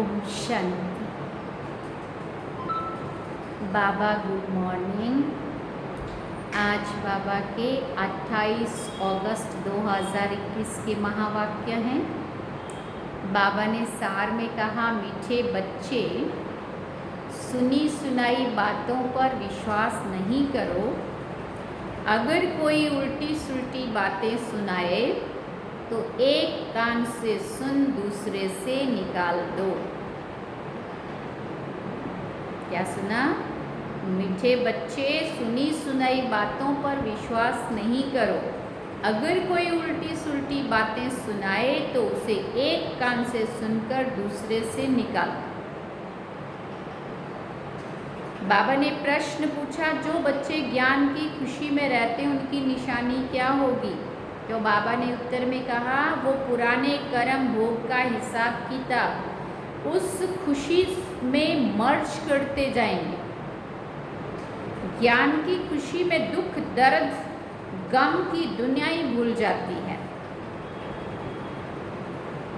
ओम शांति। बाबा good morning. आज बाबा के 28 अगस्त 2021 के महावाक्य हैं। बाबा ने सार में कहा, मीठे बच्चे, सुनी सुनाई बातों पर विश्वास नहीं करो। अगर कोई उल्टी सुल्टी बातें सुनाए तो एक कान से सुन दूसरे से निकाल दो। क्या सुना? मीठे बच्चे, सुनी सुनाई बातों पर विश्वास नहीं करो। अगर कोई उल्टी सुल्टी बातें सुनाए तो उसे एक कान से सुनकर दूसरे से निकाल दो। बाबा ने प्रश्न पूछा, जो बच्चे ज्ञान की खुशी में रहते हैं उनकी निशानी क्या होगी? तो बाबा ने उत्तर में कहा, वो पुराने कर्म भोग का हिसाब किताब उस खुशी में मर्ज करते जाएंगे। ज्ञान की खुशी में दुख दर्द गम की दुनिया ही भूल जाती है।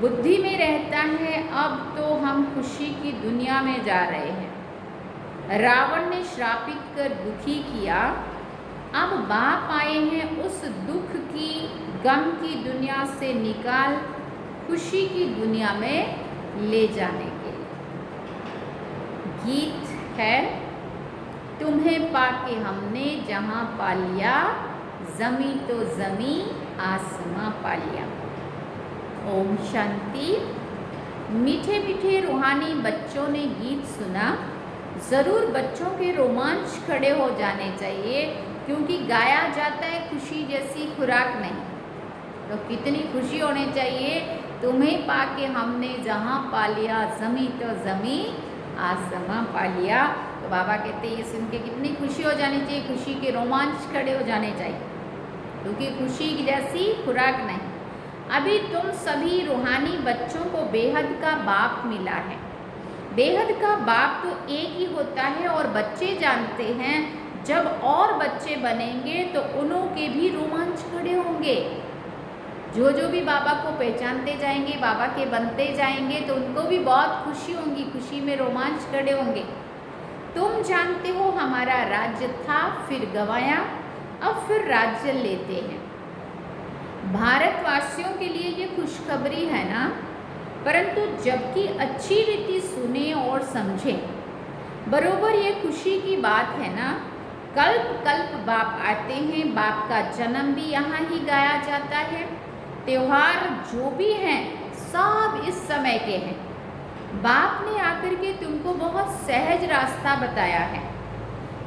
बुद्धि में रहता है, अब तो हम खुशी की दुनिया में जा रहे हैं। रावण ने श्रापित कर दुखी किया, अब बाप आए हैं उस दुख की गम की दुनिया से निकाल खुशी की दुनिया में ले जाने के लिए। गीत है, तुम्हें पाके हमने जहाँ पा लिया, जमी तो जमी आसमां पा लिया। ओम शांति। मीठे मीठे रूहानी बच्चों ने गीत सुना। ज़रूर बच्चों के रोमांच खड़े हो जाने चाहिए, क्योंकि गाया जाता है खुशी जैसी खुराक नहीं। तो कितनी खुशी होनी चाहिए, तुम्हें पाके हमने जहाँ पा लिया, जमी तो जमी आसमां पा लिया। तो बाबा कहते हैं, ये सुन के कितनी खुशी हो जानी चाहिए, खुशी के रोमांच खड़े हो जाने चाहिए, क्योंकि खुशी जैसी खुराक नहीं। अभी तुम सभी रूहानी बच्चों को बेहद का बाप मिला है। बेहद का बाप तो एक ही होता है, और बच्चे जानते हैं जब और बच्चे बनेंगे तो उनके भी रोमांच खड़े होंगे। जो जो भी बाबा को पहचानते जाएंगे, बाबा के बनते जाएंगे, तो उनको भी बहुत खुशी होगी, खुशी में रोमांच खड़े होंगे। तुम जानते हो हमारा राज्य था, फिर गंवाया, अब फिर राज्य लेते हैं। भारतवासियों के लिए ये खुशखबरी है ना, परंतु जबकि अच्छी रीति सुने और समझें। बरोबर ये खुशी की बात है ना। कल्प कल्प बाप आते हैं, बाप का जन्म भी यहाँ ही गाया जाता है। त्योहार जो भी हैं सब इस समय के हैं। बाप ने आकर के तुमको बहुत सहज रास्ता बताया है।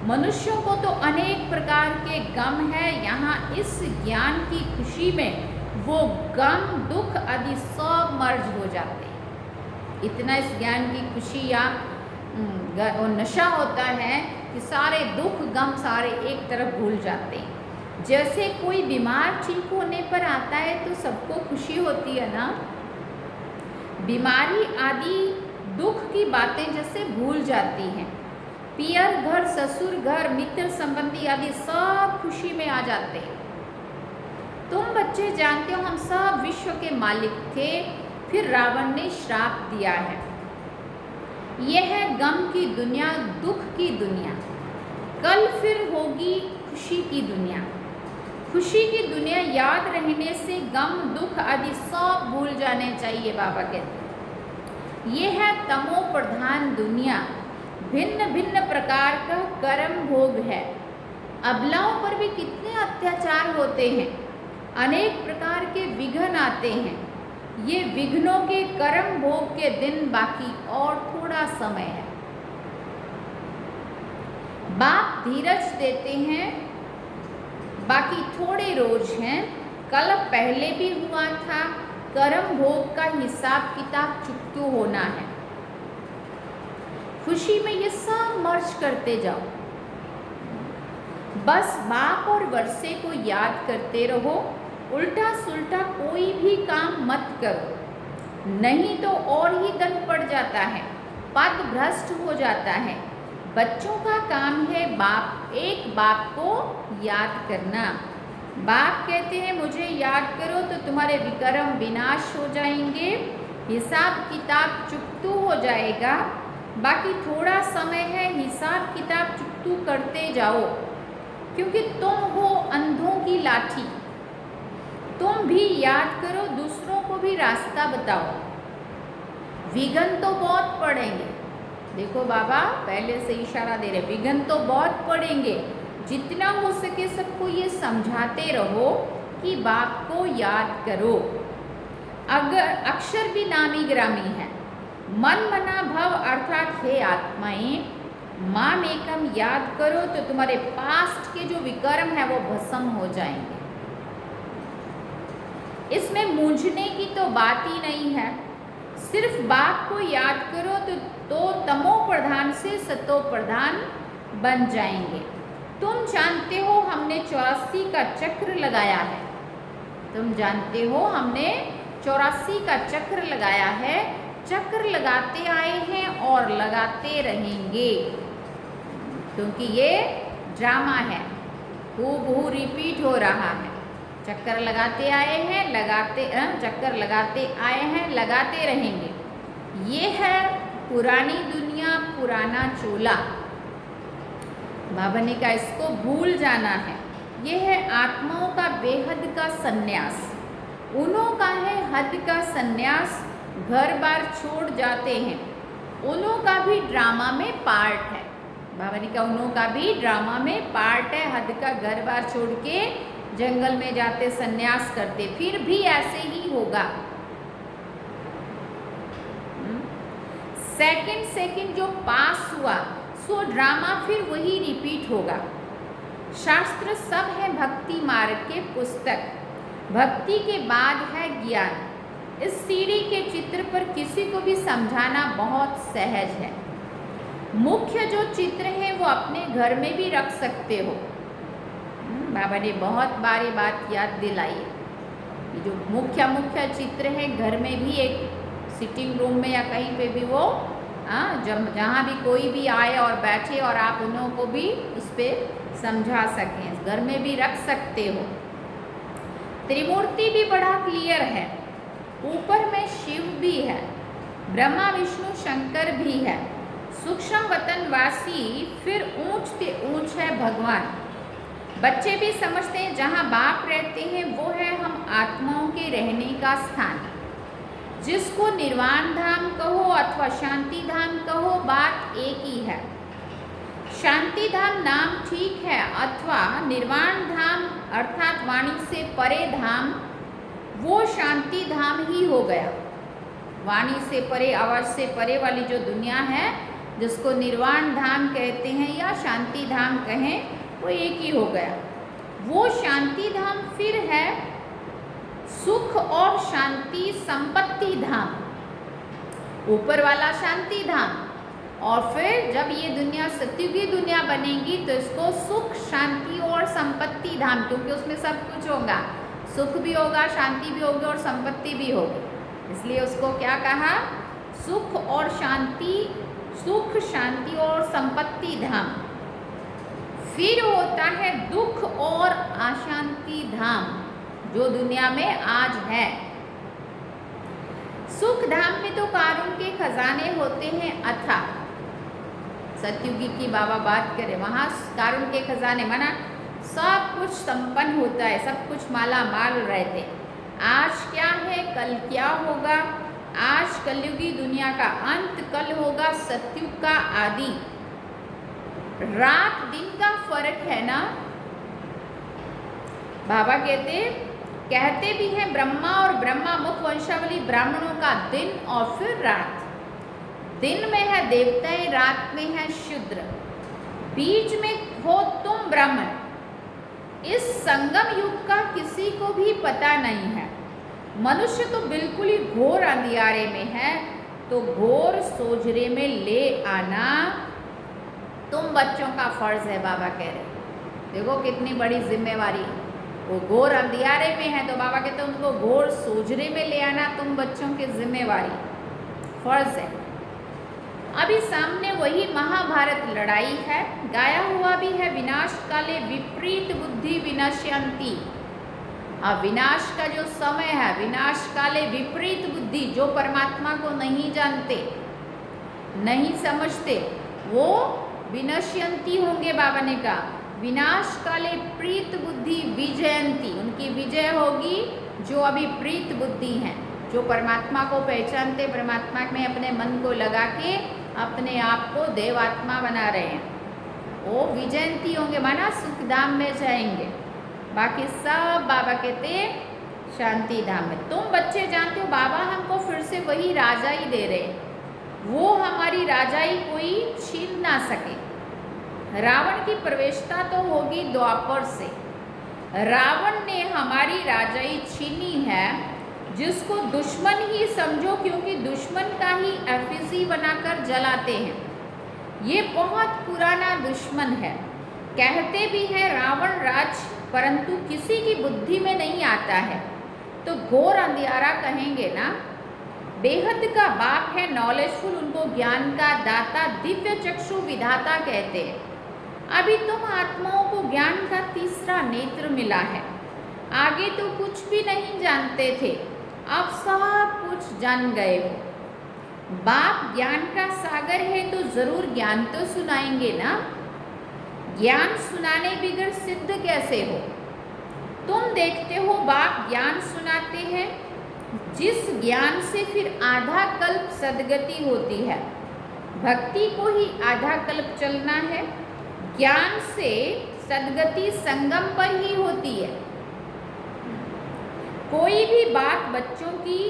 मनुष्यों को तो अनेक प्रकार के गम है, यहाँ इस ज्ञान की खुशी में वो गम दुख आदि सब मर्ज हो जाते हैं। इतना इस ज्ञान की खुशी या नशा होता है कि सारे दुख गम सारे एक तरफ भूल जाते हैं। जैसे कोई बीमार ठीक होने पर आता है तो सबको खुशी होती है ना। बीमारी आदि दुख की बातें जैसे भूल जाती हैं। पियर घर, ससुर घर, मित्र संबंधी आदि सब खुशी में आ जाते हैं। तुम बच्चे जानते हो हम सब विश्व के मालिक थे, फिर रावण ने श्राप दिया है। यह है गम की दुनिया, दुख की दुनिया। कल फिर होगी खुशी की दुनिया। खुशी की दुनिया याद रहने से गम दुख आदि सब भूल जाने चाहिए। बाबा कहते हैं यह है तमो प्रधान दुनिया, भिन्न भिन्न प्रकार का कर्म भोग है। अबलाओं पर भी कितने अत्याचार होते हैं, अनेक प्रकार के विघ्न आते हैं। ये विघ्नों के कर्म भोग के दिन बाकी और थोड़ा समय है। बाप धीरज देते हैं, बाकी थोड़े रोज हैं। कल पहले भी हुआ था, कर्म भोग का हिसाब किताब चुकतो होना है। खुशी में ये सब मर्ज करते जाओ। बस बाप और वर्षे को याद करते रहो। उल्टा सुल्टा कोई भी काम मत करो, नहीं तो और ही दंड पड़ जाता है, पद भ्रष्ट हो जाता है। बच्चों का काम है एक बाप को याद करना। बाप कहते हैं मुझे याद करो तो तुम्हारे विकर्म विनाश हो जाएंगे, हिसाब किताब चुकतू हो जाएगा, बाकी थोड़ा समय है, हिसाब किताब चुकतू करते जाओ, क्योंकि तुम हो अंधों की लाठी। तुम भी याद करो, दूसरों को भी रास्ता बताओ। विघ्न तो बहुत पड़ेंगे, देखो बाबा पहले से इशारा दे रहे, विघ्न तो बहुत पड़ेंगे, जितना हो सके सबको ये समझाते रहो कि बाप को याद करो। अगर अक्षर भी नामी ग्रामी है, मन मना भव अर्थात हे आत्माएं, माम एकम याद करो तो तुम्हारे पास्ट के जो विकर्म है वो भस्म हो जाएंगे। इसमें मूंझने की तो बात ही नहीं है, सिर्फ बाप को याद करो तो तमो प्रधान से सतो प्रधान बन जाएंगे। तुम जानते हो हमने 84 का चक्र लगाया है, तुम जानते हो हमने 84 का चक्र लगाया है, चक्र लगाते आए हैं और लगाते रहेंगे, क्योंकि ये ड्रामा है, हूबहू रिपीट हो रहा है। चक्कर लगाते आए हैं, चक्कर लगाते आए हैं, लगाते रहेंगे। ये है पुरानी दुनिया, पुराना चोला। बाबा ने कहा इसको भूल जाना है। ये है आत्माओं का बेहद का सन्यास, उन्हों का है हद का सन्यास, घर बार छोड़ जाते हैं, उन्हों का भी ड्रामा में पार्ट है। बाबा ने कहा उन्हों का भी ड्रामा में पार्ट है, हद का घर बार छोड़ के जंगल में जाते सन्यास करते, फिर भी ऐसे ही होगा। सेकंड जो पास हुआ सो ड्रामा फिर वही रिपीट होगा। शास्त्र सब है भक्ति मार्ग के पुस्तक, भक्ति के बाद है ज्ञान। इस सीढ़ी के चित्र पर किसी को भी समझाना बहुत सहज है। मुख्य जो चित्र है वो अपने घर में भी रख सकते हो। बाबा ने बहुत बार ये बात याद दिलाई है, ये जो मुख्य चित्र है घर में भी, एक सिटिंग रूम में या कहीं पे भी वो जहाँ भी कोई भी आए और बैठे और आप उन्हों को भी उस पर समझा सकें, घर में भी रख सकते हो। त्रिमूर्ति भी बड़ा क्लियर है, ऊपर में शिव भी है, ब्रह्मा विष्णु शंकर भी है, सूक्ष्म वतनवासी फिर ऊंच से ऊंच है भगवान। बच्चे भी समझते हैं जहाँ बाप रहते हैं वो है हम आत्माओं के रहने का स्थान। जिसको निर्वाण धाम कहो अथवा शांति धाम कहो, बात एक ही है। शांति धाम नाम ठीक है, अथवा निर्वाण धाम अर्थात वाणी से परे धाम, वो शांति धाम ही हो गया। वाणी से परे, आवाज से परे वाली जो दुनिया है, जिसको निर्वाण धाम कहते हैं या शांति धाम कहें, वो एक ही हो गया। वो शांति धाम फिर है सुख और शांति संपत्ति धाम, ऊपर वाला शांति धाम। और फिर जब ये दुनिया सत्युगी दुनिया बनेगी तो इसको सुख शांति और संपत्ति धाम, क्योंकि उसमें सब कुछ होगा, सुख भी होगा, शांति भी होगी और संपत्ति भी होगी, इसलिए उसको क्या कहा, सुख और शांति, सुख शांति और संपत्ति धाम। फिर होता है दुख और अशांति धाम, जो दुनिया में आज है। सुख धाम में तो कारुण्य के खजाने होते हैं अथाह, सत्युगी की बाबा बात करें, वहाँ कारुण्य के खजाने माना सब कुछ संपन्न होता है, सब कुछ माला माल रहते। आज क्या है, कल क्या होगा, आज कलयुगी दुनिया का अंत, कल होगा सत्युग का आदि। रात दिन का फर्क है ना। बाबा कहते भी हैं ब्रह्मा और ब्रह्मा मुख वंशावली ब्राह्मणों का दिन और फिर रात। दिन में है देवताएं, रात में है शूद्र, बीच में हो तुम ब्राह्मण। इस संगम युग का किसी को भी पता नहीं है। मनुष्य तो बिल्कुल ही घोर अंधियारे में है, तो घोर सोझरे में ले आना तुम बच्चों का फर्ज है। बाबा कह रहे, देखो कितनी बड़ी जिम्मेवारी है। वो घोर अंधियारे में है तो बाबा कहते हैं उनको घोर सोझरे में ले आना तुम बच्चों की जिम्मेवारी, फर्ज है। अभी सामने वही महाभारत लड़ाई है, गाया हुआ भी है, विनाश काले विपरीत बुद्धि विनश्यंती। विनाश का जो समय है, विनाश काले विपरीत बुद्धि, जो परमात्मा को नहीं जानते, नहीं समझते, वो विनश्यंती होंगे। बाबा ने कहा विनाश काले प्रीत बुद्धि विजयंती, उनकी विजय होगी जो अभी प्रीत बुद्धि हैं, जो परमात्मा को पहचानते, परमात्मा में अपने मन को लगा के अपने आप को देवात्मा बना रहे हैं, वो विजयंती होंगे, माना सुखधाम में जाएंगे। बाकी सब बाबा कहते शांति धाम में। तुम बच्चे जानते हो बाबा हमको फिर से वही राजाई दे रहे, वो हमारी राजाई कोई छीन ना सके। रावण की प्रवेशता तो होगी द्वापर से, रावण ने हमारी राजाई छीनी है, जिसको दुश्मन ही समझो, क्योंकि दुश्मन का ही एफिसी बनाकर जलाते हैं। ये बहुत पुराना दुश्मन है। कहते भी हैं रावण राज, परंतु किसी की बुद्धि में नहीं आता है, तो घोर अंधियारा कहेंगे ना। बेहद का बाप है, नॉलेजफुल, उनको ज्ञान का दाता, दिव्य चक्षु विधाता कहते हैं। अभी तुम आत्माओं को ज्ञान का तीसरा नेत्र मिला है। आगे तो कुछ भी नहीं जानते थे, अब सब कुछ जान गए हो। बाप ज्ञान का सागर है तो जरूर ज्ञान तो सुनाएंगे ना। ज्ञान सुनाने बिगड़ सिद्ध कैसे हो? तुम देखते हो बाप ज्ञान सुनाते हैं, जिस ज्ञान से फिर आधा कल्प सदगति होती है। भक्ति को ही आधा कल्प चलना है। ज्ञान से सदगति संगम पर ही होती है। कोई भी बात बच्चों की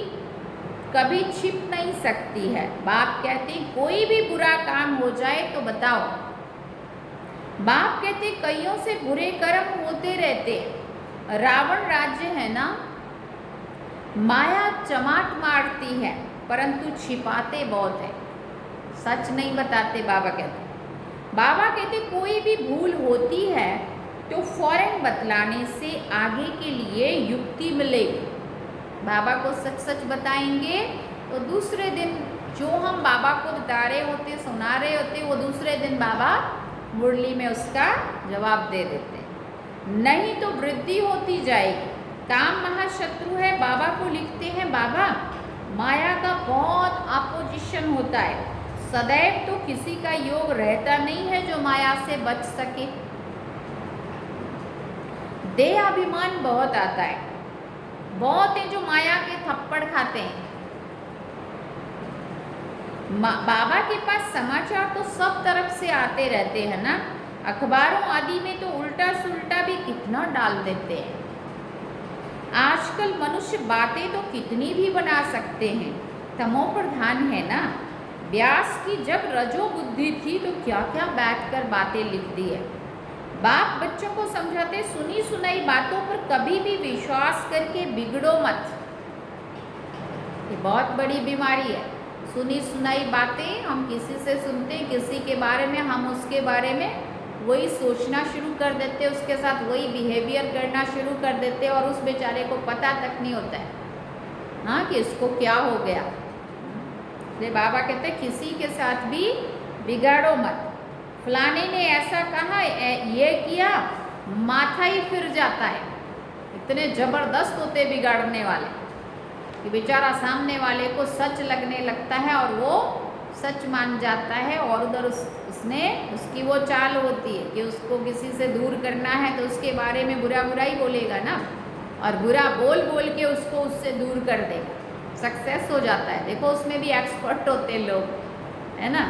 कभी छिप नहीं सकती है। बाप कहते कोई भी बुरा काम हो जाए तो बताओ। बाप कहते कईयों से बुरे कर्म होते रहते। रावण राज्य है ना, माया चमाट मारती है, परंतु छिपाते बहुत है, सच नहीं बताते। बाबा कहते कोई भी भूल होती है तो फौरन बतलाने से आगे के लिए युक्ति मिलेगी। बाबा को सच सच बताएंगे तो दूसरे दिन जो हम बाबा को बता रहे होते, सुना रहे होते, वो दूसरे दिन बाबा मुरली में उसका जवाब दे देते। नहीं तो वृद्धि होती जाएगी। काम महाशत्रु है। बाबा को लिखते हैं बाबा माया का बहुत अपोजिशन होता है, सदैव तो किसी का योग रहता नहीं है जो माया से बच सके। देह अभिमान बहुत आता है, बहुत है जो माया के थप्पड़ खाते हैं। बाबा के पास समाचार तो सब तरफ से आते रहते हैं ना, अखबारों आदि में तो उल्टा सुल्टा भी कितना डाल देते हैं। आजकल मनुष्य बातें तो कितनी भी बना सकते हैं, तमो प्रधान है ना। व्यास की जब रजो बुद्धि थी तो क्या क्या बैठकर बातें लिख दी है। बाप बच्चों को समझाते सुनी सुनाई बातों पर कभी भी विश्वास करके बिगड़ो मत। ये बहुत बड़ी बीमारी है। सुनी सुनाई बातें हम किसी से सुनते हैं, किसी के बारे में हम उसके बारे में वही सोचना शुरू कर देते, उसके साथ वही बिहेवियर करना शुरू कर देते, और उस बेचारे को पता तक नहीं होता है हाँ कि इसको क्या हो गया। इसलिए बाबा कहते हैं किसी के साथ भी बिगाड़ो मत। फलाने ने ऐसा कहा, ये किया, माथा ही फिर जाता है। इतने जबरदस्त होते बिगाड़ने वाले कि बेचारा सामने वाले को सच लगने लगता है और वो सच मान जाता है, और उधर उसकी वो चाल होती है कि उसको किसी से दूर करना है तो उसके बारे में बुरा बुरा ही बोलेगा ना, और बुरा बोल बोल के उसको उससे दूर कर देगा। सक्सेस हो जाता है। देखो उसमें भी एक्सपर्ट होते लोग, है ना।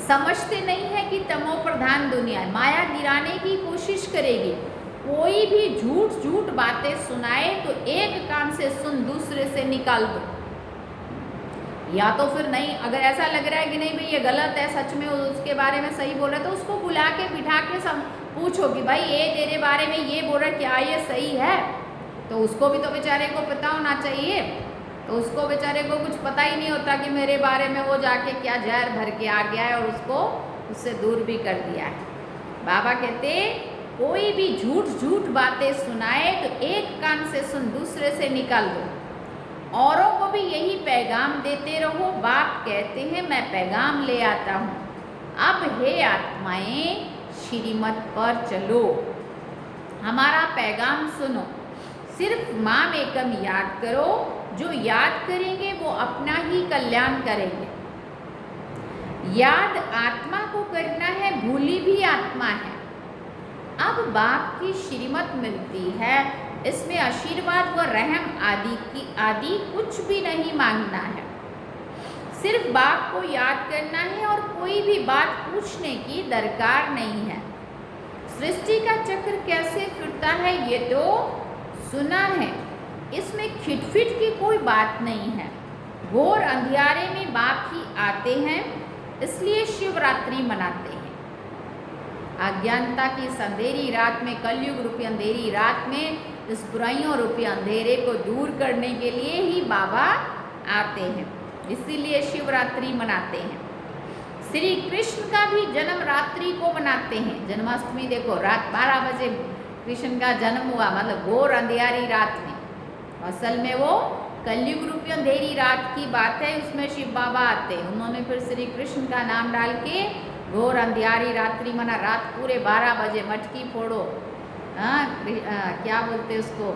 समझते नहीं है कि तमो प्रधान दुनिया है, माया गिराने की कोशिश करेगी। कोई भी झूठ बातें सुनाए तो एक कान से सुन, दूसरे से निकाल दो। या तो फिर नहीं, अगर ऐसा लग रहा है कि नहीं भाई ये गलत है, सच में उसके बारे में सही बोल रहा है, तो उसको बुला के बिठा के पूछो कि भाई ये तेरे बारे में ये बोल रहा है, क्या ये सही है? तो उसको भी तो बेचारे को पता होना चाहिए। तो उसको बेचारे को कुछ पता ही नहीं होता कि मेरे बारे में वो जाके क्या जहर भर के आ गया है और उसको उससे दूर भी कर दिया है। बाबा कहते कोई भी झूठ बातें सुनाए तो एक कान से सुन, दूसरे से निकाल दो। औरों को भी यही पैगाम देते रहो। बाप कहते हैं मैं पैगाम ले आता हूँ। अब हे आत्माएं श्रीमत पर चलो। हमारा पैगाम सुनो, सिर्फ माम एकम याद करो, जो याद करेंगे वो अपना ही कल्याण करेंगे। याद आत्मा को करना है, भूली भी आत्मा है। अब बाप की श्रीमत मिलती है, इसमें आशीर्वाद व रहम आदि कुछ भी नहीं मांगना है, सिर्फ बाप को याद करना है और कोई भी बात पूछने की दरकार नहीं है। सृष्टि का चक्र कैसे फिरता है ये तो सुना है, इसमें खिटफिट की कोई बात नहीं है। घोर अंधियारे में बाप ही आते हैं, इसलिए शिवरात्रि मनाते हैं। अज्ञानता की इस अंधेरी रात में, कलयुग रूपी अंधेरी रात में, इस बुराइयों रूपी अंधेरे को दूर करने के लिए ही बाबा आते हैं, इसीलिए शिवरात्रि मनाते हैं। श्री कृष्ण का भी जन्म रात्रि को मनाते हैं। जन्माष्टमी देखो, रात 12 बजे कृष्ण का जन्म हुआ, मतलब घोर अंधियारी रात में। असल में वो कलयुग रूपी अंधेरी रात की बात है, उसमें शिव बाबा आते हैं। उन्होंने फिर श्री कृष्ण का नाम डाल के घोर अंधियारी रात्रि मना, रात पूरे 12 बजे मटकी फोड़ो, क्या बोलते उसको,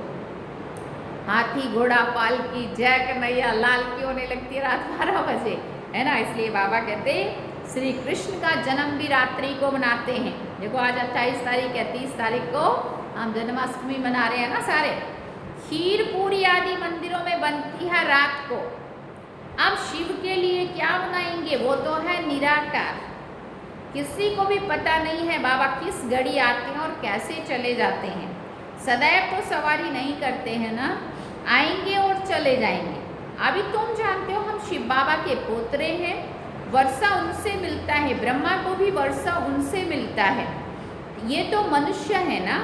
हाथी घोड़ा पालकी जय कन्हैया लाल की होने लगती है रात 12 बजे, है ना। इसलिए बाबा कहते श्री कृष्ण का जन्म भी रात्रि को मनाते हैं। देखो आज 28 तारीख है, 30 तारीख को हम जन्माष्टमी मना रहे हैं ना सारे। खीर पूरी आदि मंदिरों में बनती है रात को। अब शिव के लिए क्या बनाएंगे, वो तो है निराकार, किसी को भी पता नहीं है बाबा किस घड़ी आते हैं और कैसे चले जाते हैं। सदैव तो सवारी नहीं करते हैं ना, आएंगे और चले जाएंगे। अभी तुम जानते हो हम शिव बाबा के पोतरे हैं, वर्षा उनसे मिलता है, ब्रह्मा को भी वर्षा उनसे मिलता है। ये तो मनुष्य है ना,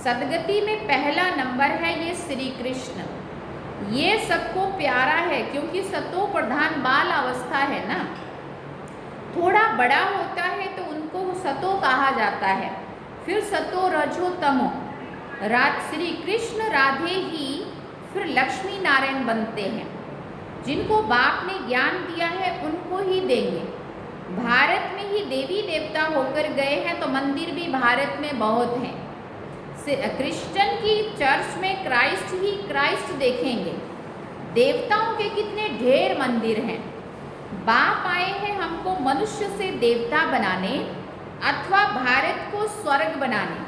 सदगति में पहला नंबर है ये श्री कृष्ण। ये सबको प्यारा है क्योंकि सतो प्रधान बाल अवस्था है ना। थोड़ा बड़ा होता है तो उनको सतो कहा जाता है, फिर सतो रजो तमो। श्री कृष्ण राधे ही फिर लक्ष्मी नारायण बनते हैं। जिनको बाप ने ज्ञान दिया है उनको ही देंगे। भारत में ही देवी देवता होकर गए हैं तो मंदिर भी भारत में बहुत हैं। क्रिश्चियन की चर्च में क्राइस्ट ही क्राइस्ट देखेंगे। देवताओं के कितने ढेर मंदिर हैं। बाप आए हैं हमको मनुष्य से देवता बनाने अथवा भारत को स्वर्ग बनाने।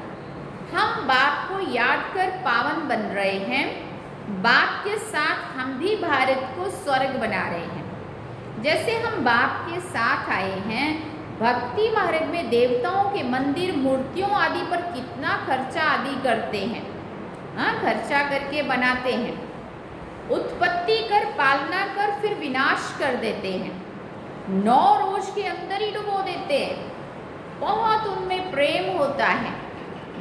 हम बाप को याद कर पावन बन रहे हैं, बाप के साथ हम भी भारत को स्वर्ग बना रहे हैं। जैसे हम बाप के साथ आए हैं, भक्ति मार्ग में देवताओं के मंदिर मूर्तियों आदि पर कितना खर्चा आदि करते हैं, खर्चा करके बनाते हैं। उत्पत्ति कर, पालना कर, फिर विनाश कर देते हैं। 9 रोज के अंदर ही डुबो देते हैं। बहुत उनमें प्रेम होता है।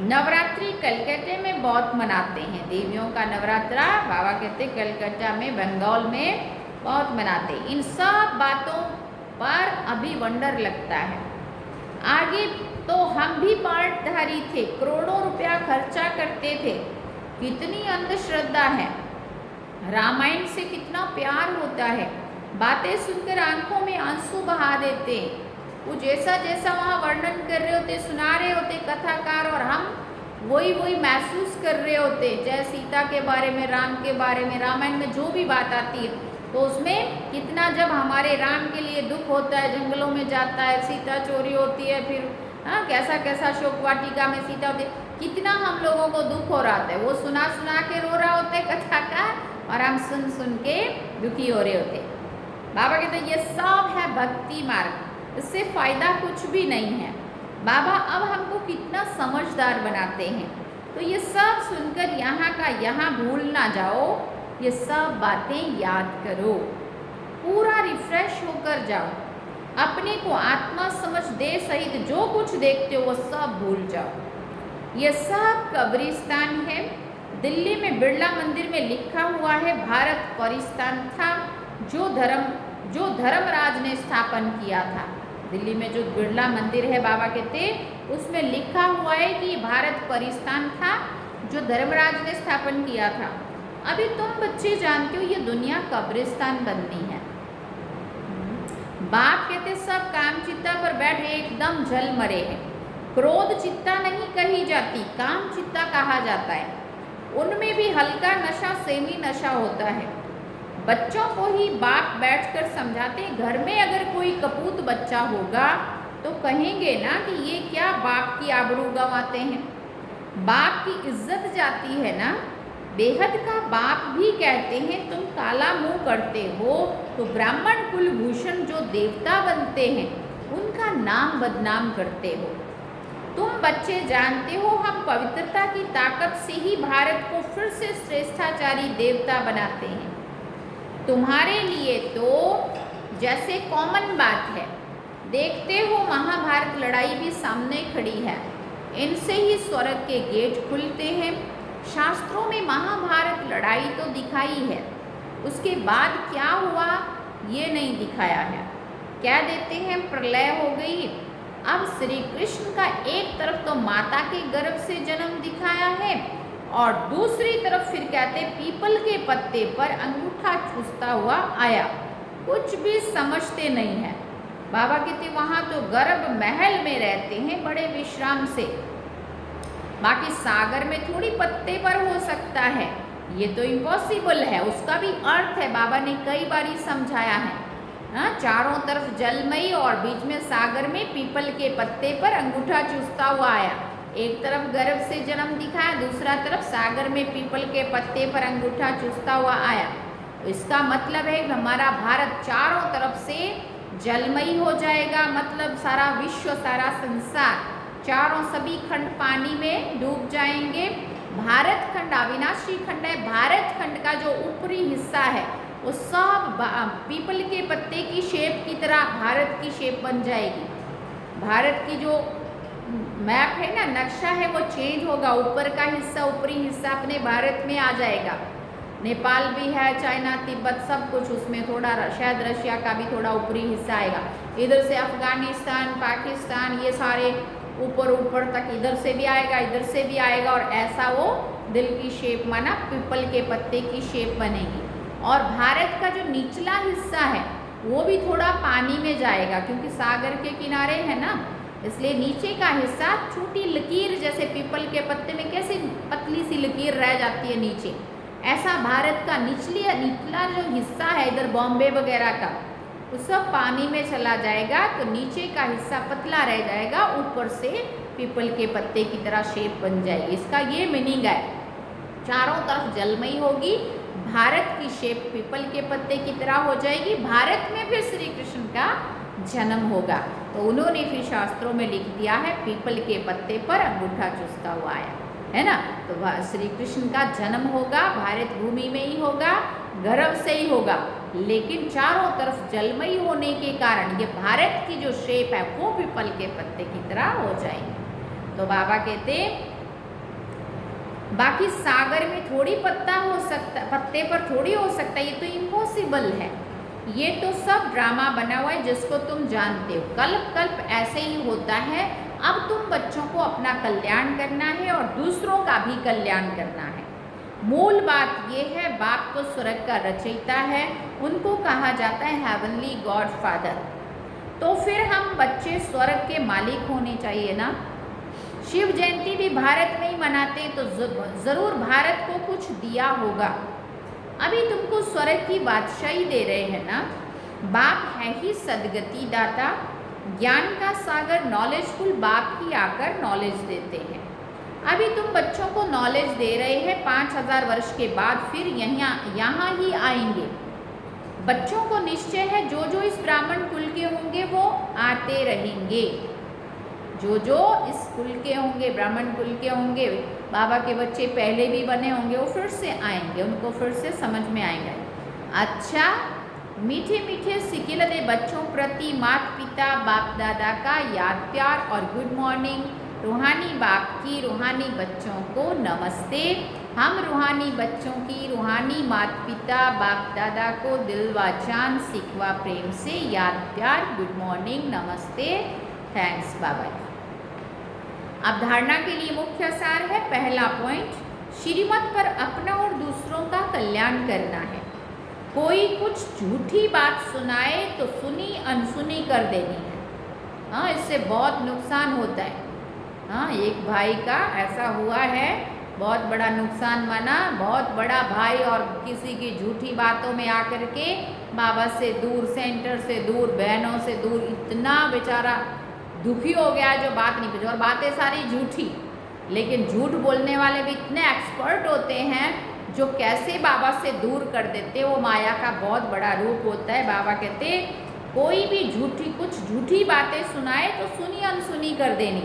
नवरात्रि कलकत्ते में बहुत मनाते हैं। देवियों का नवरात्रा बाबा कहते कलकत्ता में, बंगाल में बहुत मनाते हैं। इन सब बातों पर अभी वंडर लगता है। आगे तो हम भी पार्टधारी थे, करोड़ों रुपया खर्चा करते थे। कितनी अंधश्रद्धा है। रामायण से कितना प्यार होता है। बातें सुनकर आंखों में आंसू बहा देते। वो जैसा जैसा वहाँ वर्णन कर रहे होते, सुना रहे होते कथाकार, और हम वही वही महसूस कर रहे होते। जय सीता के बारे में, राम के बारे में, रामायण में जो भी बात आती है तो उसमें कितना जब हमारे राम के लिए दुख होता है, जंगलों में जाता है, सीता चोरी होती है, फिर कैसा कैसा शोक वाटिका में सीता होती है, कितना हम लोगों को दुख हो रहा था। वो सुना सुना के रो रहा होता है कथाकार और हम सुन सुन के दुखी हो रहे होते। बाबा कहते हैं ये सब है भक्ति मार्ग, इससे फायदा कुछ भी नहीं है। बाबा अब हमको कितना समझदार बनाते हैं। तो ये सब सुनकर यहाँ का यहाँ भूल ना जाओ, ये सब बातें याद करो, पूरा रिफ्रेश होकर जाओ। अपने को आत्मा समझ दे सहित जो कुछ देखते हो वो सब भूल जाओ। ये सब कब्रिस्तान है। दिल्ली में बिरला मंदिर में लिखा हुआ है भारत परिस्तान था जो धर्मराज ने स्थापन किया था। दिल्ली में जो बिरला मंदिर है बाबा कहते उसमें लिखा हुआ है कि भारत परिस्तान था जो धर्मराज ने स्थापन किया था। अभी तुम बच्चे जानते हो ये दुनिया कब्रिस्तान बननी है। बाप कहते सब काम चिता पर बैठे एकदम जल मरे हैं। क्रोध चित्ता नहीं कही जाती, काम चित्ता कहा जाता है। उनमें भी हल्का नशा सेमी नशा होता है। बच्चों को ही बाप बैठकर समझाते हैं। घर में अगर कोई कपूत बच्चा होगा तो कहेंगे ना कि ये क्या बाप की आबरू गंवाते हैं, बाप की इज्जत जाती है ना। बेहद का बाप भी कहते हैं तुम काला मुंह करते हो तो ब्राह्मण कुलभूषण जो देवता बनते हैं उनका नाम बदनाम करते हो। तुम बच्चे जानते हो हम पवित्रता की ताकत से ही भारत को फिर से श्रेष्ठाचारी देवता बनाते हैं। तुम्हारे लिए तो जैसे कॉमन बात है। देखते हो महाभारत लड़ाई भी सामने खड़ी है, इनसे ही स्वर्ग के गेट खुलते हैं। शास्त्रों में महाभारत लड़ाई तो दिखाई है, उसके बाद क्या हुआ ये नहीं दिखाया है। कह देते हैं प्रलय हो गई। अब श्री कृष्ण का एक तरफ तो माता के गर्भ से जन्म दिखाया है और दूसरी तरफ फिर कहते पीपल के पत्ते पर अंगूठा चूसता हुआ आया। कुछ भी समझते नहीं है। बाबा कहते वहाँ तो गर्भ महल में रहते हैं बड़े विश्राम से, बाकी सागर में थोड़ी पत्ते पर हो सकता है, ये तो इम्पॉसिबल है। उसका भी अर्थ है, बाबा ने कई बार ही समझाया है। चारों तरफ जलमयी और बीच में सागर में पीपल के पत्ते पर अंगूठा चूसता हुआ आया। एक तरफ गर्भ से जन्म दिखाया, दूसरा तरफ सागर में पीपल के पत्ते पर अंगूठा चूसता हुआ आया। तो इसका मतलब है कि हमारा भारत चारों तरफ से जलमयी हो जाएगा, मतलब सारा विश्व सारा संसार चारों सभी खंड पानी में डूब जाएंगे। भारत खंड अविनाशी खंड है। भारत खंड का जो ऊपरी हिस्सा है वो सब पीपल के पत्ते की शेप की तरह भारत की शेप बन जाएगी। भारत की जो मैप है ना, नक्शा है, वो चेंज होगा। ऊपर का हिस्सा ऊपरी हिस्सा अपने भारत में आ जाएगा। नेपाल भी है, चाइना, तिब्बत, सब कुछ उसमें थोड़ा, शायद रशिया का भी थोड़ा ऊपरी हिस्सा आएगा। इधर से अफगानिस्तान, पाकिस्तान, ये सारे ऊपर ऊपर तक इधर से भी आएगा, इधर से भी आएगा और ऐसा वो दिल की शेप माना पीपल के पत्ते की शेप बनेगी। और भारत का जो निचला हिस्सा है वो भी थोड़ा पानी में जाएगा, क्योंकि सागर के किनारे है ना, इसलिए नीचे का हिस्सा छोटी लकीर, जैसे पीपल के पत्ते में कैसे पतली सी लकीर रह जाती है नीचे, ऐसा भारत का निचला जो हिस्सा है इधर बॉम्बे वगैरह का, वो सब पानी में चला जाएगा। तो नीचे का हिस्सा पतला रह जाएगा, ऊपर से पीपल के पत्ते की तरह शेप बन जाएगी। इसका ये मीनिंग है, चारों तरफ जलमयी होगी, भारत की शेप पीपल के पत्ते की तरह हो जाएगी। भारत में फिर श्री कृष्ण का जन्म होगा। तो उन्होंने फिर शास्त्रों में लिख दिया है पीपल के पत्ते पर अंगूठा चूसता हुआ आया, है ना। तो श्री कृष्ण का जन्म होगा, भारत भूमि में ही होगा, गर्भ से ही होगा, लेकिन चारों तरफ जलमयी होने के कारण ये भारत की जो शेप है वो पीपल के पत्ते की तरह हो जाएगी। तो बाबा कहते बाकी सागर में थोड़ी पत्ता हो सकता, पत्ते पर थोड़ी हो सकता है, ये तो इम्पॉसिबल है। ये तो सब ड्रामा बना हुआ है जिसको तुम जानते हो। कल्प कल्प ऐसे ही होता है। अब तुम बच्चों को अपना कल्याण करना है और दूसरों का भी कल्याण करना है। मूल बात ये है, बाप तो स्वर्ग का रचयिता है, उनको कहा जाता है हेवनली गॉड फादर। तो फिर हम बच्चे स्वर्ग के मालिक होने चाहिए ना। शिव जयंती भी भारत में ही मनाते, तो ज़रूर भारत को कुछ दिया होगा। अभी तुमको स्वर्ग की बादशाही दे रहे हैं ना। बाप है ही सदगति दाता, ज्ञान का सागर, नॉलेजफुल बाप ही आकर नॉलेज देते हैं। अभी तुम बच्चों को नॉलेज दे रहे हैं, 5000 वर्ष के बाद फिर यहाँ ही आएंगे। बच्चों को निश्चय है जो जो इस ब्राह्मण कुल के होंगे वो आते रहेंगे। जो जो इस कुल के होंगे, ब्राह्मण कुल के होंगे, बाबा के बच्चे पहले भी बने होंगे, वो फिर से आएंगे, उनको फिर से समझ में आएगा। अच्छा, मीठे मीठे सिकिलदे बच्चों प्रति माता पिता बाप दादा का याद प्यार और गुड मॉर्निंग। रूहानी बाप की रूहानी बच्चों को नमस्ते। हम रूहानी बच्चों की रूहानी माता पिता बाप दादा को दिल व जान सिखवा प्रेम से याद प्यार, गुड मॉर्निंग, नमस्ते, थैंक्स बाबा। अब धारणा के लिए मुख्य सार है। पहला पॉइंट, श्रीमत पर अपना और दूसरों का कल्याण करना है। कोई कुछ झूठी बात सुनाए तो सुनी अनसुनी कर देनी है। हाँ, इससे बहुत नुकसान होता है। हाँ, एक भाई का ऐसा हुआ है, बहुत बड़ा नुकसान माना, बहुत बड़ा भाई और किसी की झूठी बातों में आकर के बाबा से दूर, सेंटर से दूर, बहनों से दूर, इतना बेचारा दुखी हो गया जो बात नहीं पूछी, और बातें सारी झूठी। लेकिन झूठ बोलने वाले भी इतने एक्सपर्ट होते हैं जो कैसे बाबा से दूर कर देते, वो माया का बहुत बड़ा रूप होता है। बाबा कहते कोई भी कुछ झूठी बातें सुनाए तो सुनी अनसुनी कर देनी,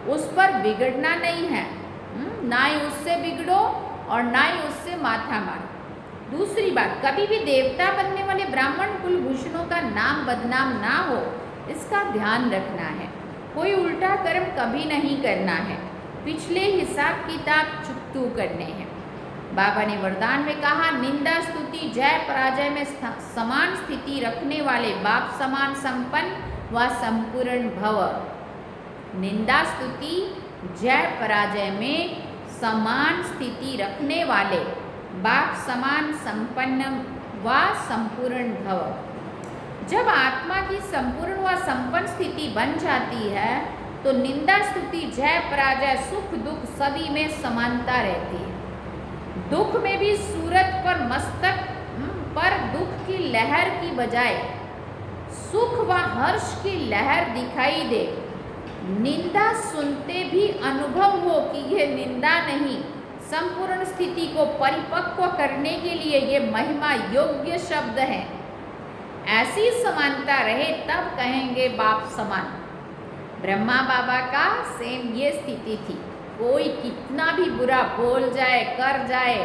उस पर बिगड़ना नहीं है। ना ही उससे बिगड़ो और ना ही उससे माथा मारो। दूसरी बात, कभी भी देवता बनने वाले ब्राह्मण कुलभूषणों का नाम बदनाम ना हो, इसका ध्यान रखना है। कोई उल्टा कर्म कभी नहीं करना है, पिछले हिसाब किताब चुकतू करने हैं। बाबा ने वरदान में कहा, निंदा स्तुति जय पराजय में समान स्थिति रखने वाले बाप समान संपन्न व संपूर्ण भव। निंदा स्तुति जय पराजय में समान स्थिति रखने वाले बाप समान संपन्न व संपूर्ण भव। जब आत्मा की संपूर्ण व संपन्न स्थिति बन जाती है तो निंदा स्तुति जय पराजय सुख दुख सभी में समानता रहती है। दुख में भी सूरत पर मस्तक पर दुख की लहर की बजाय सुख व हर्ष की लहर दिखाई दे। निंदा सुनते भी अनुभव हो कि यह निंदा नहीं, संपूर्ण स्थिति को परिपक्व करने के लिए ये महिमा योग्य शब्द है। ऐसी समानता रहे तब कहेंगे बाप समान। ब्रह्मा बाबा का सेम ये स्थिति थी। कोई कितना भी बुरा बोल जाए, कर जाए,